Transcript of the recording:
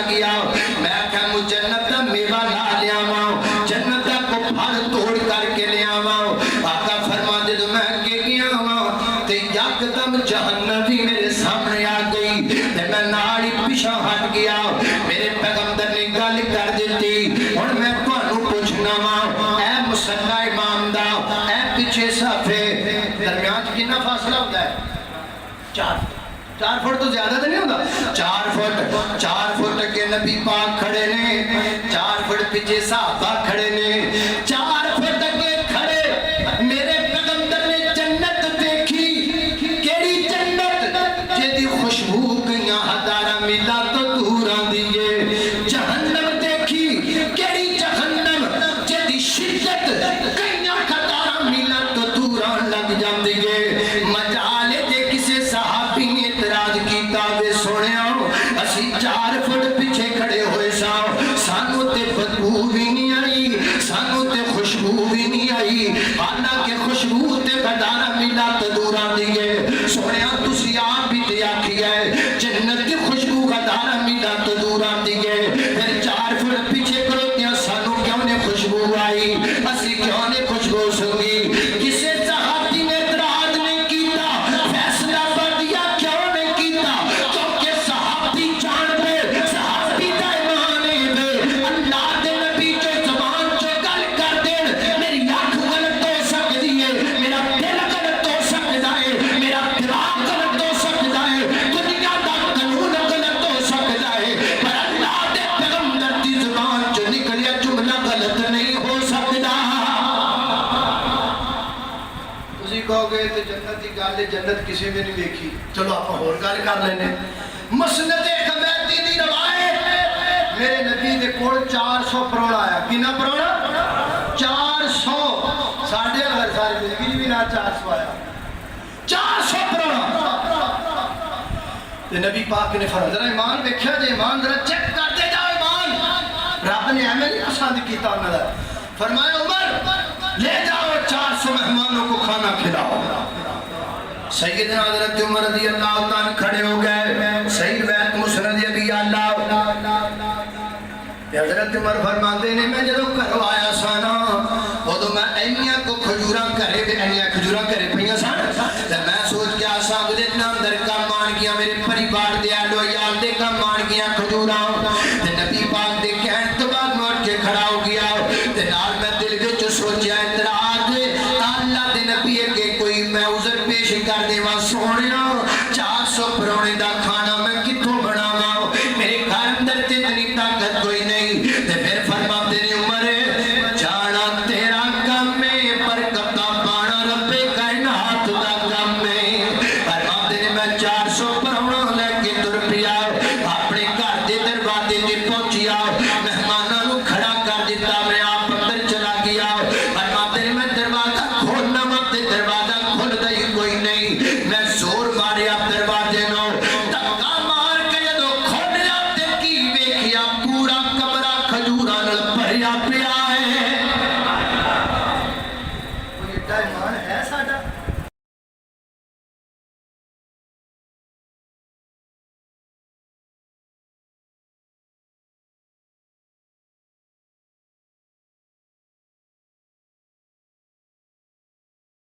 گیا میں کہ مجھ جنت دا میوہ لا لیا ماں جنت دا کو پھل توڑ کر کے لیا ماں آقا فرما دے تو میں کے گیا ماں تے یکدم جہنم بھی میرے سامنے آ گئی تے میں ناڑی پیچھے ہٹ گیا میرے پیغمبر نے گل کر دیتی اور میں تانوں پوچھنا ماں اے مصلی امام دا اے پیچھے صفے درمیان کتنا فاصلہ ہوتا ہے 4 فٹ تو زیادہ تو نہیں ہوتا 4 فٹ کے نبی پاک کھڑے نے 4 فٹ پیچھے صحابہ کھڑے نے 4 فٹ کے کھڑے میرے پیغمبر نے جنت دیکھی کیڑی جنت جیدی خوشبو گیاں ہزارہ میلاں تو دور آندی ہے جہنم دیکھی کیڑی جہنم جیدی شدت گیاں ہزارہ میلاں تو دور آن لگ جاندی ہے مجالے دے کسے صحابی نے اعتراض کیتا وے سونیا اسی 4 فٹ پیچھے کھڑے ہوئے سانو تے بدبو بھی نہیں آئی سانو تے خوشبو بھی نہیں آئی حالانکہ خوشبو تے بدارہ ملا تدورہ دیئے سونیا تسی آپ بھی تے آکھی ہے جنت کی خوشبو بدارہ ملا تدورہ دیئے پھر 4 فٹ پیچھے کرو دیا سانو کیوں نے خوشبو آئی اسی کیوں نے خوشبو سنگی کسے صحابی نے اعتراض نہیں کیتا فیصلہ بدیا کیوں نہیں کیتا کیونکہ صحابی جان دے صحابی دا ایمان دے اللہ دے نبی جو زبان جو گل کر دے میری آنکھ غلط ہو سکتی ہے میرا دل غلط ہو سکتا ہے میرا دماغ غلط ہو سکتا ہے دنیا دا قانون غلط ہو سکتا ہے پر اللہ دے پیغمبر دی زبان جو نکلیا جملہ غلط نہیں ہو سکتا تسی کہو گے تو جنت دی گل جنت کسی میں نہیں دیکھی چلو آپ اور گل کر لینے مسند حمیدی دی روایت میرے نبی دے کول 400 پروڑا آیا کنا پروڑا 400 ساڑھے اگر ساری زندگی بھی نہ 400 آیا 400 پروڑا تے نبی پاک نے فرمایا ذرا ایمان دیکھیا جے ایمان ذرا چیک کرتے جاؤ ایمان رب نے ہمیں نہیں پسند کیتا انہاں دا فرمایا عمر لے جاؤ 400 مہمانوں کو کھانا کھلاؤ سیدنا حضرت عمر رضی اللہ تعالیٰ کھڑے ہو گئے سید ویت مسند ابی اللہ حضرت عمر فرماتے نے میں جدو کرو آیا سانا وہ تو میں اینیاں کو کھجوراں کرے اینیاں کھجوراں کرے پہیاں سانا میں سوچ کے آسا مجھے اتنا اندر کم مان گیا میرے پریبار دے آلو یاد دے کم مان گیا کھجوراں نبی پاک دے کہن تو بعد موٹ کے کھڑا ہو گیا نال میں دل وچ سوچیا اعتراض اللہ دے نبی کے کوئی میں عذر پیش کر دے وا سونیا 400 پرونے دا کھانا میں کتھوں بناواں میرے گھر اندر تے